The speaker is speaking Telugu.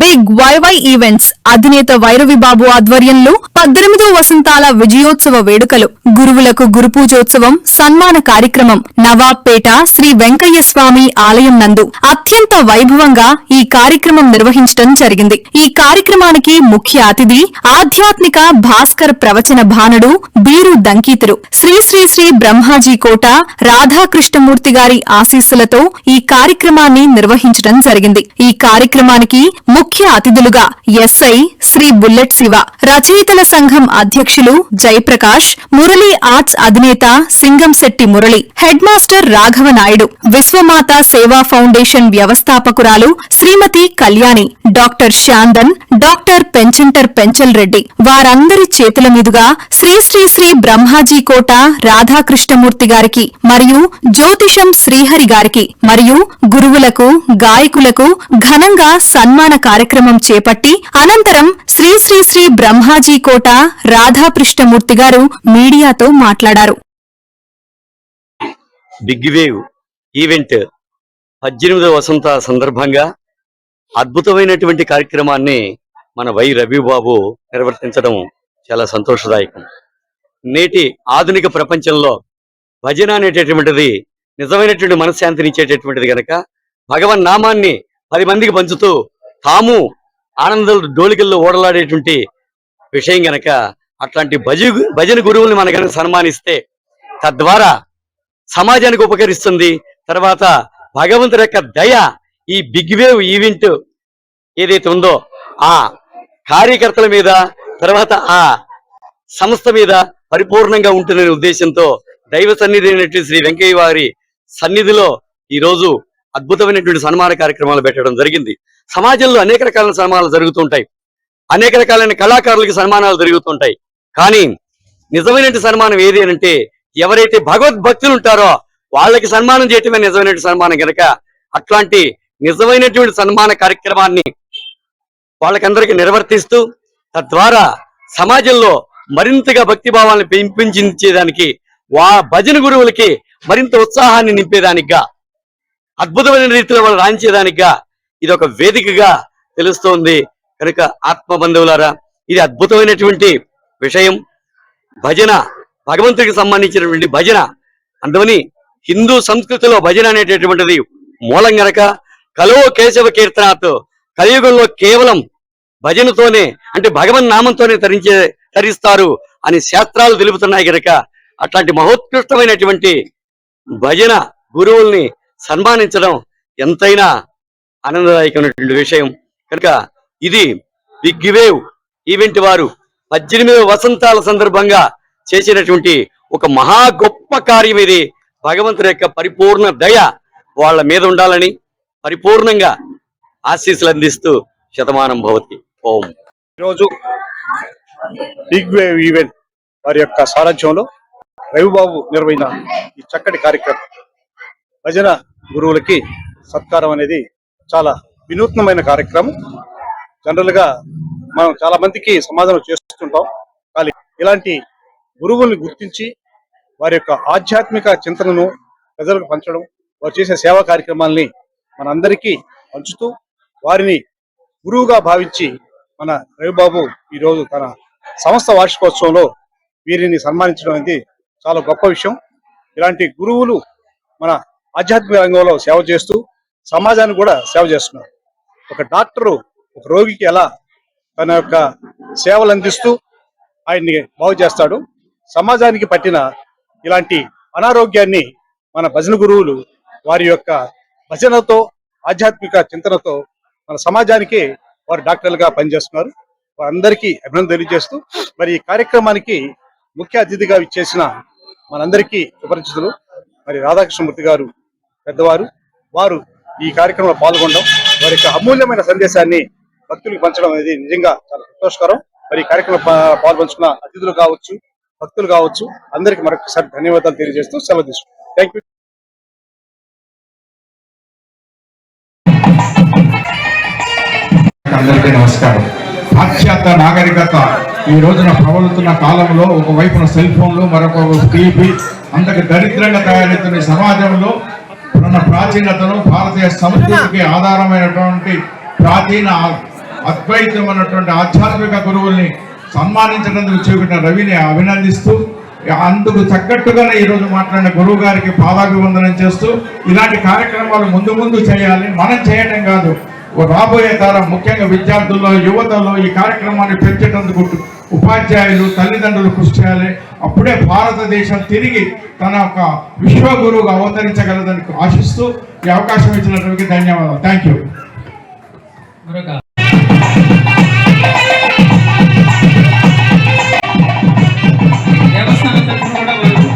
బిగ్ వైవై ఈవెంట్స్ అధినేత వైరవిబాబు ఆధ్వర్యంలో 18వ వసంతాల విజయోత్సవ వేడుకలు, గురువులకు గురు పూజోత్సవం, సన్మాన కార్యక్రమం నవాబ్పేట శ్రీ వెంకయ్య స్వామి ఆలయం నందు అత్యంత వైభవంగా ఈ కార్యక్రమం నిర్వహించడం జరిగింది. ఈ కార్యక్రమానికి ముఖ్య అతిథి ఆధ్యాత్మిక భాస్కర్ ప్రవచన భానుడు బీరు దంకీతురు శ్రీ శ్రీ శ్రీ బ్రహ్మాజీ కోట రాధాకృష్ణమూర్తి గారి ఆశీస్సులతో ఈ కార్యక్రమాన్ని నిర్వహించడం జరిగింది. ఈ కార్యక్రమానికి ముఖ్య అతిథులుగా ఎస్ఐ శ్రీ బుల్లెట్ శివ, రచయితల సంఘం అధ్యక్షులు జయప్రకాష్, మురళీ ఆర్ట్స్ అధినేత సింగంశెట్టి మురళి, హెడ్ మాస్టర్ రాఘవ నాయుడు, విశ్వమాత సేవా ఫౌండేషన్ వ్యవస్థాపకురాలు శ్రీమతి కళ్యాణి, డాక్టర్ శాందన్, డాక్టర్ పెంచంటర్ పెంచల్ రెడ్డి వారందరి చేతుల మీదుగా శ్రీ శ్రీ శ్రీ బ్రహ్మాజీ కోట రాధాకృష్ణమూర్తి గారికి మరియు జ్యోతిషం శ్రీహరి గారికి మరియు గురువులకు గాయకులకు ఘనంగా సన్మాన కార్యక్రమం చేపట్టి అనంతరం శ్రీ శ్రీ శ్రీ బ్రహ్మాజీ కోట రాధాకృష్ణమూర్తి గారు మీడియాతో మాట్లాడారు. బిగ్ వేవ్ ఈవెంట్ 18వ వసంత సందర్భంగా అద్భుతమైనటువంటి కార్యక్రమాన్ని మన వై రవిబాబు నిర్వర్తించడం చాలా సంతోషదాయకం. నేటి ఆధునిక ప్రపంచంలో భజన అనేటటువంటిది నిజమైనటువంటి మనశ్శాంతినిచ్చేటటువంటిది గనక భగవన్ నామాన్ని 10 మందికి పంచుతూ తాము ఆనంద డోలికల్లో ఓడలాడేటువంటి విషయం గనక అట్లాంటి భజన గురువుల్ని మనకన్నా సన్మానిస్తే తద్వారా సమాజానికి ఉపకరిస్తుంది. తర్వాత భగవంతుడి యొక్క దయ ఈ బిగ్ వేవ్ ఈవెంట్ ఏదైతే ఉందో ఆ కార్యకర్తల మీద, తర్వాత ఆ సంస్థ మీద పరిపూర్ణంగా ఉంటుందనే ఉద్దేశంతో దైవ సన్నిధి అయినటువంటి శ్రీ వెంకయ్య వారి సన్నిధిలో ఈ రోజు అద్భుతమైనటువంటి సన్మాన కార్యక్రమాలు పెట్టడం జరిగింది. సమాజంలో అనేక రకాలైన సన్మానాలు జరుగుతుంటాయి, అనేక రకాలైన కళాకారులకి సన్మానాలు జరుగుతుంటాయి. కానీ నిజమైనటువంటి సన్మానం ఏది అంటే ఎవరైతే భగవద్భక్తులు ఉంటారో వాళ్ళకి సన్మానం చేయటమే నిజమైనటువంటి సన్మానం కనుక అట్లాంటి నిజమైనటువంటి సన్మాన కార్యక్రమాన్ని వాళ్ళకందరికీ నిర్వర్తిస్తూ తద్వారా సమాజంలో మరింతగా భక్తి భావాలను పెంపొందించేదానికి భజన గురువులకి మరింత ఉత్సాహాన్ని నింపేదానిగా, అద్భుతమైన రీతిలో వాళ్ళు రాణించేదానిగా ఇది ఒక వేదికగా తెలుస్తోంది. కనుక ఆత్మ బంధువులారా, ఇది అద్భుతమైనటువంటి విషయం. భజన భగవంతుడికి సంబంధించినటువంటి భజన, అందువని హిందూ సంస్కృతిలో భజన అనేటటువంటిది మూలం గనక కలో కేశవ కీర్తనాత్, కలియుగంలో కేవలం భజనతోనే అంటే భగవన్ నామంతోనే తరిస్తారు అని శాస్త్రాలు తెలుపుతున్నాయి కనుక అట్లాంటి మహోత్కృష్టమైనటువంటి భజన గురువుల్ని సన్మానించడం ఎంతైనా ఆనందదాయకమైనటువంటి విషయం. కనుక ఇది బిగ్ వేవ్ ఈవెంట్ వారు 18వ వసంతాల సందర్భంగా చేసినటువంటి ఒక మహా గొప్ప కార్యం ఇది. భగవంతుడి యొక్క పరిపూర్ణ దయ వాళ్ళ మీద ఉండాలని పరిపూర్ణంగా ఆశీస్సులు అందిస్తూ శతమానం భవతి. ఓం. ఈరోజు బిగ్ వేవ్ ఈవెంట్ వారి యొక్క సారథ్యంలో రవిబాబు నిర్వహించిన ఈ చక్కటి కార్యక్రమం భజన గురువులకి సత్కారం అనేది చాలా వినూత్నమైన కార్యక్రమం. జనరల్ గా మనం చాలా మందికి సమాధానం చేస్తుంటాం, కానీ ఇలాంటి గురువుల్ని గుర్తించి వారి యొక్క ఆధ్యాత్మిక చింతనను ప్రజలకు పంచడం, వారు చేసే సేవా కార్యక్రమాల్ని మనందరికీ పంచుతూ వారిని గురువుగా భావించి మన రవిబాబు ఈరోజు తన సంస్థ వార్షికోత్సవంలో వీరిని సన్మానించడం అనేది చాలా గొప్ప విషయం. ఇలాంటి గురువులు మన ఆధ్యాత్మిక రంగంలో సేవ చేస్తూ సమాజానికి కూడా సేవ చేస్తున్నారు. ఒక డాక్టరు ఒక రోగికి ఎలా తన యొక్క సేవలు అందిస్తూ ఆయన్ని బాగు చేస్తాడు, సమాజానికి పట్టిన ఇలాంటి అనారోగ్యాన్ని మన భజన గురువులు వారి యొక్క భజనతో ఆధ్యాత్మిక చింతనతో మన సమాజానికి వారు డాక్టర్లుగా పనిచేస్తున్నారు. వారందరికీ అభినందన తెలియజేస్తూ మరి ఈ కార్యక్రమానికి ముఖ్య అతిథిగా ఇచ్చేసిన మనందరికీ సుపరిచితులు మరి రాధాకృష్ణమూర్తి గారు పెద్దవారు, వారు ఈ కార్యక్రమంలో పాల్గొనడం, వారి యొక్క అమూల్యమైన సందేశాన్ని భక్తులకు పంచడం అనేది నిజంగా చాలా సంతోషకరం. మరి ఈ కార్యక్రమం పాల్పంచుకున్న అతిథులు కావచ్చు, భక్తులు కావచ్చు, అందరికీ మరొకసారి ధన్యవాదాలు తెలియజేస్తూ సెలవు తీసుకుంటాం. Thank you. అందరికీ నమస్కారం. పాశ్చాత్య నాగరికత ఈ రోజున ప్రబలుతున్న కాలంలో ఒకవైపున సెల్ ఫోన్లు, మరొక టీవీ అంతకు దరిద్రంగా తయారవుతున్న సమాజంలో ఉన్న ప్రాచీనతను, భారతీయ సంస్కృతికి ఆధారమైనటువంటి ప్రాచీన అద్వైతం అన్నటువంటి ఆధ్యాత్మిక గురువుల్ని సన్మానించడానికి చూపిన రవిని అభినందిస్తూ అందుకు తగ్గట్టుగానే ఈరోజు మాట్లాడిన గురువు గారికి పాదాభివందనం చేస్తూ ఇలాంటి కార్యక్రమాలు ముందు ముందు చేయాలి. మనం చేయటం కాదు, రాబోయే తరం ముఖ్యంగా విద్యార్థుల్లో యువతలో ఈ కార్యక్రమాన్ని పెంచేటందుకు ఉపాధ్యాయులు తల్లిదండ్రులు కృషి చేయాలి. అప్పుడే భారతదేశం తిరిగి తన ఒక విశ్వగురువుగా అవతరించగలదని ఆశిస్తూ ఈ అవకాశం ఇచ్చినటువంటి ధన్యవాదాలు. Thank you.